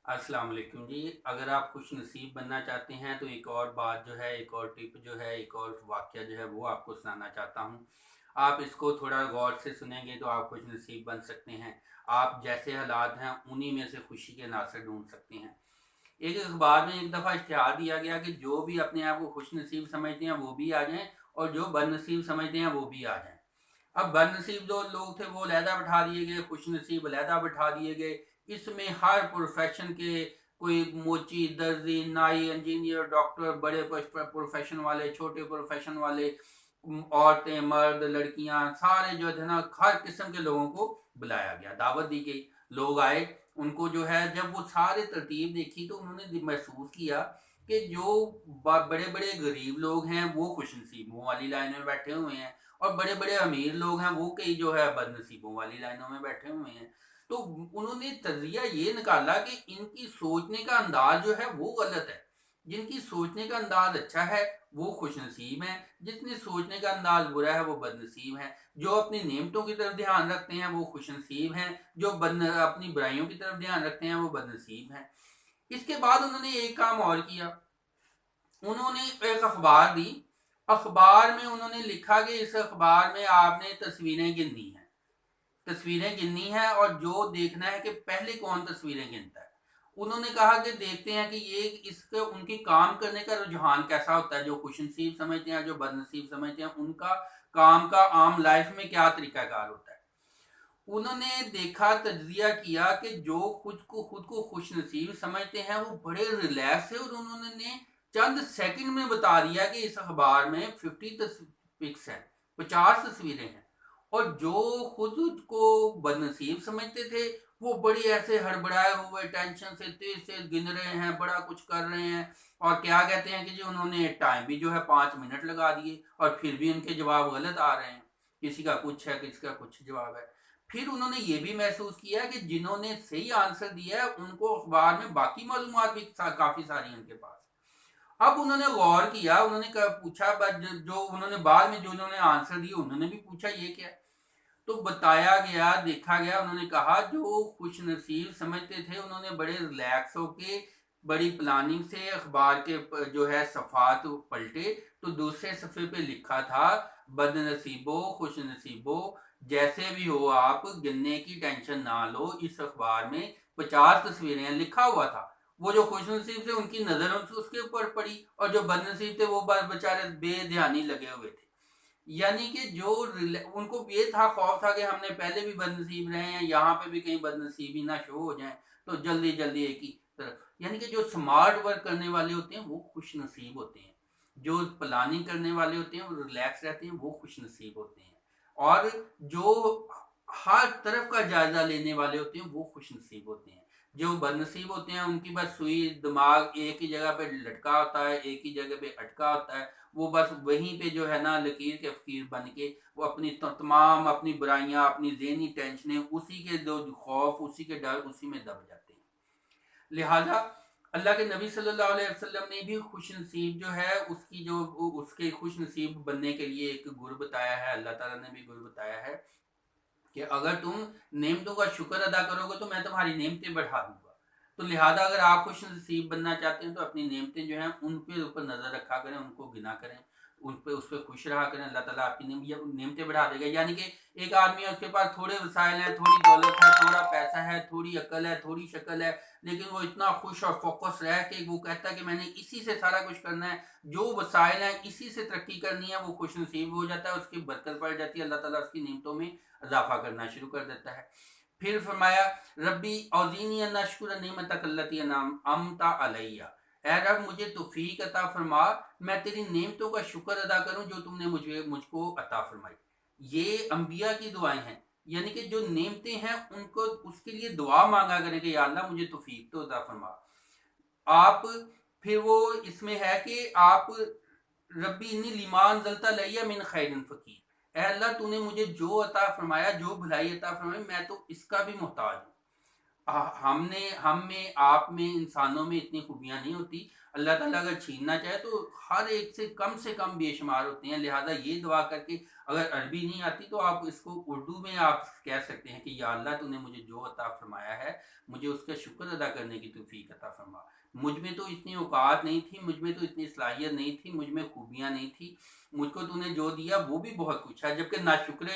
अस्सलाम वालेकुम जी। अगर आप खुश नसीब बनना चाहते हैं तो एक और बात जो है, एक और टिप जो है, एक और वाक़या जो है वो आपको सुनाना चाहता हूँ। आप इसको थोड़ा गौर से सुनेंगे तो आप खुश नसीब बन सकते हैं। आप जैसे हालात हैं उन्हीं में से खुशी के नाज़र ढूँढ सकते हैं। एक अखबार में एक दफ़ा इश्तिहार दिया गया कि जो भी अपने आप को खुश नसीब समझते हैं वो भी आ जाएँ, और जो बदनसीब समझते हैं वो भी आ जाएँ। अब बदनसीब जो लोग थे वो अलहदा बैठा दिए गए, खुश नसीब अलहदा बैठा दिए गए। इसमें हर प्रोफेशन के, कोई मोची, दर्जी, नाई, इंजीनियर, डॉक्टर, बड़े प्रोफेशन वाले, छोटे प्रोफेशन वाले, औरतें, मर्द, लड़कियां, सारे जो थे ना, हर किस्म के लोगों को बुलाया गया, दावत दी गई। लोग आए, उनको जो है जब वो सारे तरतीब देखी तो उन्होंने महसूस किया कि जो बड़े बड़े गरीब लोग हैं वो खुश नसीबों वाली लाइन में बैठे हुए हैं, और बड़े बड़े अमीर लोग हैं वो कई जो है बदनसीबों वाली लाइनों में बैठे हुए हैं। तो उन्होंने तजिया ये निकाला कि इनकी सोचने का अंदाज जो है वो गलत है। जिनकी सोचने का अंदाज अच्छा है वो खुश नसीब हैं, जिसने सोचने का अंदाज बुरा है वो बदनसीब हैं। जो अपनी नेमतों की तरफ ध्यान रखते हैं वो खुश नसीब हैं, जो अपनी बुराइयों की तरफ ध्यान रखते हैं वो बदनसीब हैं। इसके बाद उन्होंने एक काम और किया। उन्होंने एक अखबार दी। अखबार में उन्होंने लिखा कि इस अखबार में आपने तस्वीरें गिननी है, तस्वीरें गिननी है, और जो देखना है कि पहले कौन तस्वीरें गिनता है। उन्होंने कहा कि देखते हैं कि ये इसके उनके काम करने का रुझान कैसा होता है। जो खुशनसीब समझते हैं, जो बदनसीब समझते हैं, उनका काम का आम लाइफ में क्या तरीकाकार होता है। उन्होंने देखा, तज्जिया किया कि जो खुद को खुश नसीब समझते हैं वो बड़े रिलैक्स है, और उन्होंने चंद सेकंड में बता दिया कि इस अखबार में 50 पिक्स हैं, 50 तस्वीरें हैं। और जो खुद को बदनसीब समझते थे वो बड़ी ऐसे हड़बड़ाए हुए टेंशन से तेज से गिन रहे हैं, बड़ा कुछ कर रहे हैं। और क्या कहते हैं कि जी उन्होंने टाइम भी जो है 5 मिनट लगा दिए, और फिर भी उनके जवाब गलत आ रहे हैं। किसी का कुछ है, किसी का कुछ जवाब है। फिर उन्होंने ये भी महसूस किया कि जिन्होंने सही आंसर दिया है उनको अखबार में बाकी मालूमात भी काफी सारी उनके पास। अब उन्होंने गौर किया, उन्होंने पूछा, जो उन्होंने बाद में जो उन्होंने आंसर दिया उन्होंने भी पूछा ये क्या है। तो बताया गया, देखा गया, उन्होंने कहा जो खुश नसीब समझते थे उन्होंने बड़े रिलैक्स होके बड़ी प्लानिंग से अखबार के जो है सफ़ात पलटे। तो दूसरे सफ़े पे लिखा था, बदनसीबो खुश नसीबो, जैसे भी हो आप गिनने की टेंशन ना लो, इस अखबार में 50 तस्वीरें लिखा हुआ था। वो जो खुश नसीब थे उनकी नज़र उसके ऊपर पड़ी, और जो बदनसीब थे वो बेचारे बेध्यानी लगे हुए थे। यानी कि जो उनको ये था, खौफ था कि हमने पहले भी बदनसीब रहे हैं, यहाँ पे भी कहीं बदनसीबी ना शो हो जाए, तो जल्दी जल्दी एक ही तरफ। यानी कि जो स्मार्ट वर्क करने वाले होते हैं वो खुश नसीब होते हैं, जो प्लानिंग करने वाले होते हैं वो रिलैक्स रहते हैं, वो खुश नसीब होते हैं। और जो हर तरफ का जायजा लेने वाले होते हैं वो खुश नसीब होते हैं। जो बदनसीब होते हैं उनकी बस सुई दिमाग एक ही जगह पे लटका होता है, एक ही जगह पे अटका होता है। वो बस वहीं पे जो है ना लकीर के फकीर बन के वो अपनी तमाम अपनी बुराइयां, अपनी ज़हनी टेंशनें, उसी के जो खौफ, उसी के डर, उसी में दब जाते हैं। लिहाजा अल्लाह के नबी सल्लल्लाहु अलैहि वसल्लम ने भी खुश नसीब जो है उसकी जो उसके खुश नसीब बनने के लिए एक गुर बताया है। अल्लाह ताला ने भी गुर बताया है कि अगर तुम नेमतों का शुक्र अदा करोगे तो मैं तुम्हारी नेमतें बढ़ा दूंगा। तो लिहाजा अगर आप खुश नसीब बनना चाहते हैं तो अपनी नेमतें जो हैं उन पे ऊपर नज़र रखा करें, उनको गिना करें, उन पे उस पर खुश रहा करें। अल्लाह ताला आपकी नेमतें बढ़ा देगा। यानी कि एक आदमी है, उसके पास थोड़े वसाइल हैं, थोड़ी दौलत है, थोड़ा पैसा है, थोड़ी अकल है, थोड़ी शक्ल है, लेकिन वो इतना खुश और फोकस रह के वो कहता है कि मैंने इसी से सारा कुछ करना है, जो वसाइल हैं इसी से तरक्की करनी है। वो खुश नसीब हो जाता है, उसकी बरकत बढ़ जाती है, अल्लाह ताला उसकी नेमतों में इजाफा करना शुरू कर देता है। फिर फरमाया, रब्बी औज़ीनी अन अशकुर निअमतक अल्लती अनअमता अलैया, ऐ रब मुझे तौफीक अता फरमा, मैं तेरी नेमतों का शुक्र अदा करूं जो तुमने मुझको अता फरमाई। ये अंबिया की दुआएं हैं। यानी कि जो नेमतें हैं उनको उसके लिए दुआ मांगा करें कि या अल्लाह मुझे तौफीक तो अता फरमा। आप फिर वो इसमें है कि आप रब्बी इन्नी लिमान जलता लैया मिन खैरिन फकीर, अल्लाह तूने मुझे जो अता फरमाया, जो भलाई अता फरमाई, मैं तो इसका भी मोहताज हूँ। हम में आप में इंसानों में इतनी खूबियाँ नहीं होती। अल्लाह ताला अगर छीनना चाहे तो हर एक से कम बेशुमार होते हैं। लिहाजा ये दुआ करके, अगर अरबी नहीं आती तो आप इसको उर्दू में आप कह सकते हैं कि या अल्लाह तूने मुझे जो अता फरमाया है, मुझे उसका शुक्र अदा करने की तौफीक अता फरमा। मुझ में तो इतनी औकात नहीं थी, मुझ में तो इतनी सलाहियत नहीं थी, मुझ में खूबियाँ नहीं थी। मुझको तूने जो दिया वो भी बहुत कुछ है, जबकि नाशुक्र